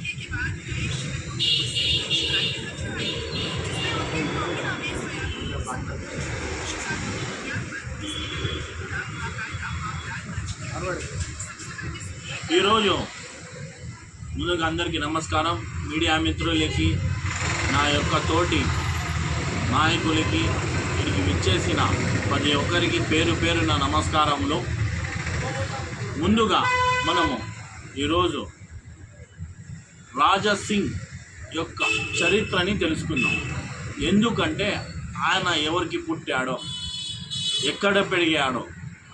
ఈరోజు ముందుగా అందరికీ నమస్కారం. మీడియా మిత్రులకి, నా యొక్క తోటి నాయకులకి, వీరికి విచ్చేసిన ప్రతి ఒక్కరికి పేరు పేరున నమస్కారములు. ముందుగా మనము ఈరోజు రాజా సింగ్ యొక్క చరిత్రని తెలుసుకుందాం. ఎందుకంటే ఆయన ఎవరికి పుట్టాడో, ఎక్కడ పెరిగాడో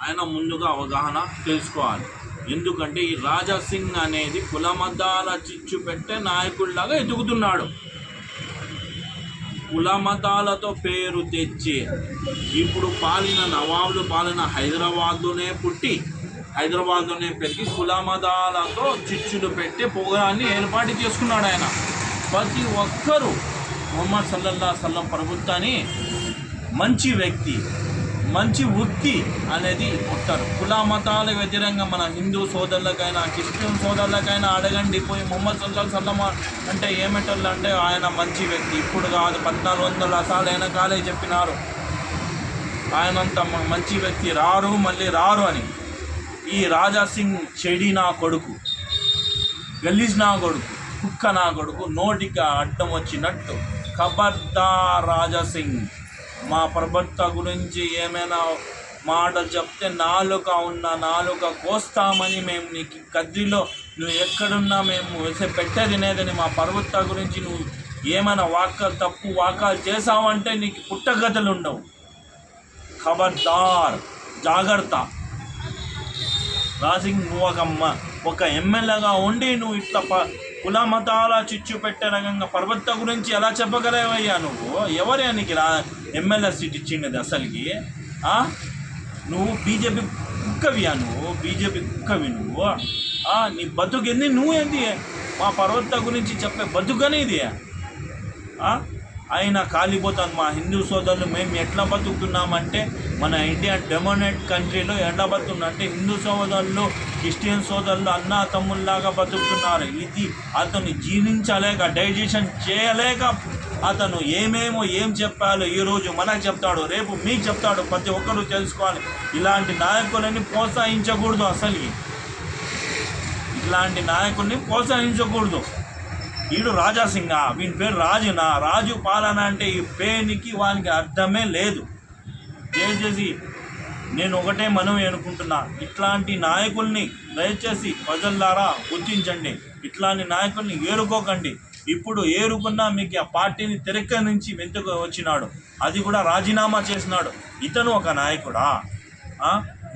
ఆయన ముందుగా అవగాహన తెలుసుకోవాలి. ఎందుకంటే ఈ రాజా సింగ్ అనేది కులమతాల చిచ్చు పెట్టే నాయకుడిలాగా ఎదుగుతున్నాడు. కులమతాలతో పేరు తెచ్చి ఇప్పుడు నవాబులు పాలిన హైదరాబాద్లోనే పుట్టి హైదరాబాద్లోనే పెరిగి కులమతాలతో చిచ్చులు పెట్టే ప్రోగ్రాన్ని ఏర్పాటు చేసుకున్నాడు ఆయన. ప్రతి ఒక్కరూ ముహమ్మద్ సల్లల్లాహు అలైహి వసల్లం ప్రభుత్వాన్ని మంచి వ్యక్తి, మంచి వృత్తి అనేది ఉంటారు. కుల మతాల వ్యతిరేకంగా మన హిందూ సోదరులకైనా క్రిస్టియన్ సోదరులకైనా అడగండి పోయి ముహమ్మద్ సల్లల్లాహు అలైహి వసల్లం అంటే ఏమిటోళ్ళు అంటే ఆయన మంచి వ్యక్తి, ఇప్పుడు కాదు 1400 సార్లు వెనకాలే చెప్పినారు ఆయనంత మంచి వ్యక్తి మళ్ళీ రారు అని. ఈ రాజా సింగ్ చెడి నా కొడుకు, గలీజ్ నా కొడుకు, కుక్క నా కొడుకు, నోటికి అడ్డం వచ్చినట్టు. ఖబర్దార్ రాజా సింగ్, మా ప్రవక్త గురించి ఏమైనా మాటలు చెప్తే నాలుక కోస్తామని మేము నీకు కద్రిలో నువ్వు ఎక్కడున్నా మేము పెట్టే తినేదని. మా ప్రవక్త గురించి నువ్వు ఏమైనా తప్పు వాక్యాలు చేసావంటే నీకు పుట్టగతులు ఉండవు. ఖబర్దార్, జాగ్రత్త. రాసింగ్, నువ్వు ఒక ఎమ్మెల్యేగా ఉండి నువ్వు ఇట్లా కుల మతాల చిచ్చు పెట్టే రకంగా ప్రవక్త గురించి ఎలా చెప్పగలవయ్యా? నువ్వు ఎవరే నీకు ఎమ్మెల్యే సీట్ ఇచ్చిండేది అసలుకి? నువ్వు బీజేపీ కుక్కవియా? నువ్వు బీజేపీ కుక్కవి నువ్వు. నీ బతుకేంది? నువ్వేంది మా ప్రవక్త గురించి చెప్పే బతుకనేది? అయినా కాలిపోతాను. మా హిందూ సోదరులు మేము ఎట్లా బతుకుతున్నామంటే, మన ఇండియా డెమోనేట్ కంట్రీలో ఎట్లా బతుకున్నారంటే హిందూ సోదరులు క్రిస్టియన్ సోదరులు అన్నా తమ్ముళ్ళలాగా బతుకుతున్నారు. ఇది అతను జీర్ణించలేక, డైజెషన్ చేయలేక అతను ఏం చెప్పాలో ఈరోజు మనకు చెప్తాడు, రేపు మీకు చెప్తాడు. ప్రతి ఒక్కరూ తెలుసుకోవాలి. ఇలాంటి నాయకులని ప్రోత్సహించకూడదు. అసలు ఇట్లాంటి నాయకుల్ని ప్రోత్సహించకూడదు. వీడు రాజా సింగ్, వీని పేరు రాజునా? రాజు పాలన అంటే ఈ పేరుకి వానికి అర్థమే లేదు. దయచేసి నేను ఒకటే మనవి అనుకుంటున్నా, ఇట్లాంటి నాయకుల్ని దయచేసి ప్రజల్లారా గుర్తించండి. ఇట్లాంటి నాయకుల్ని ఏరుకోకండి. ఇప్పుడు ఏరుకున్నా మీకు ఆ పార్టీని తెరక్క నుంచి వెంతుకు వచ్చినాడు, అది కూడా రాజీనామా చేసినాడు. ఇతను ఒక నాయకుడా?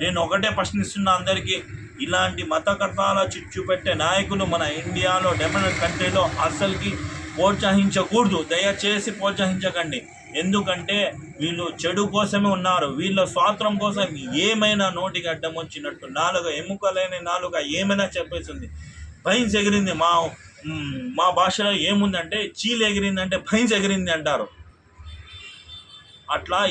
నేను ఒకటే ప్రశ్నిస్తున్నా అందరికీ, ఇలాంటి మతకర్తాల చిచ్చు పెట్టే నాయకులు మన ఇండియాలో డెమోక్రటిక్ కంట్రీలో అస్సలకి ప్రోత్సహించకూడదు. దయచేసి ప్రోత్సహించకండి. ఎందుకంటే వీళ్ళు చెడు కోసమే ఉన్నారు. వీళ్ళ స్వాతంత్రం కోసం ఏమైనా నోటికి అడ్డం వచ్చినట్టు ఎముకలైన నాలుక ఏమైనా చెప్పేస్తుంది. భైన్స్ ఎగిరింది. మా భాషలో ఏముందంటే చీలు ఎగిరిందంటే భైన్స్ ఎగిరింది అంటారు.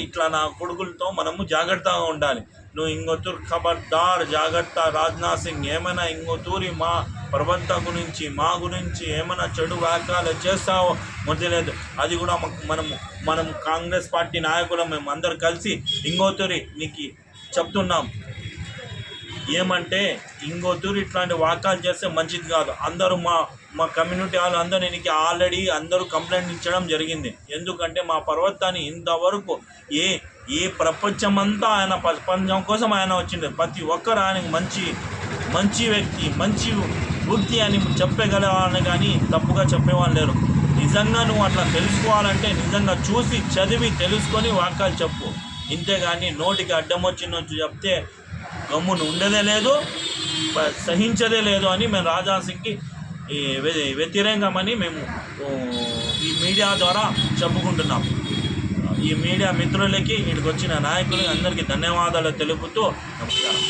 ఇట్లా నా కొడుకులతో మనము జాగ్రత్తగా ఉండాలి. నువ్వు ఇంకొత్తూరు ఖబర్దార్, జాగ్రత్త. రాజ్నాథ్ సింగ్ ఏమైనా ఇంకొత్తూరి మా ప్రవక్త గురించి మా గురించి ఏమైనా చెడు వ్యాఖ్యలు చేస్తావో మొదలేదు. అది కూడా మనం కాంగ్రెస్ పార్టీ నాయకులు మేము అందరు కలిసి ఇంకొత్తూరి నీకు చెప్తున్నాం. ఏమంటే ఇంకొత్తూరు ఇట్లాంటి వాక్యాలు చేస్తే మంచిది కాదు. అందరూ మా కమ్యూనిటీ వాళ్ళు అందరూ నీకు ఆల్రెడీ అందరూ కంప్లైంట్ ఇచ్చడం జరిగింది. ఎందుకంటే మా పర్వతాన్ని ఇంతవరకు ఏ ప్రపంచమంతా ఆయన ప్రపంచం కోసం ఆయన వచ్చింది. ప్రతి ఒక్కరు ఆయనకు మంచి వ్యక్తి, మంచి వృత్తి అని చెప్పగలవాలని కానీ తప్పుగా చెప్పేవాళ్ళు లేరు. నిజంగా నువ్వు అట్లా తెలుసుకోవాలంటే నిజంగా చూసి చదివి తెలుసుకొని వాక్యాలు చెప్పు. ఇంతేగాని నోటికి అడ్డం వచ్చినట్టు చెప్తే గమ్మును ఉండదే లేదు, సహించదే లేదు అని మేము రాజా సింగ్కి వ్యతిరేకమని మేము ఈ మీడియా ద్వారా చెప్పుకుంటున్నాం. ఈ మీడియా మిత్రులకి, ఇక్కడికి వచ్చిన నాయకులకి అందరికీ ధన్యవాదాలు తెలుపుతూ నమస్కారం.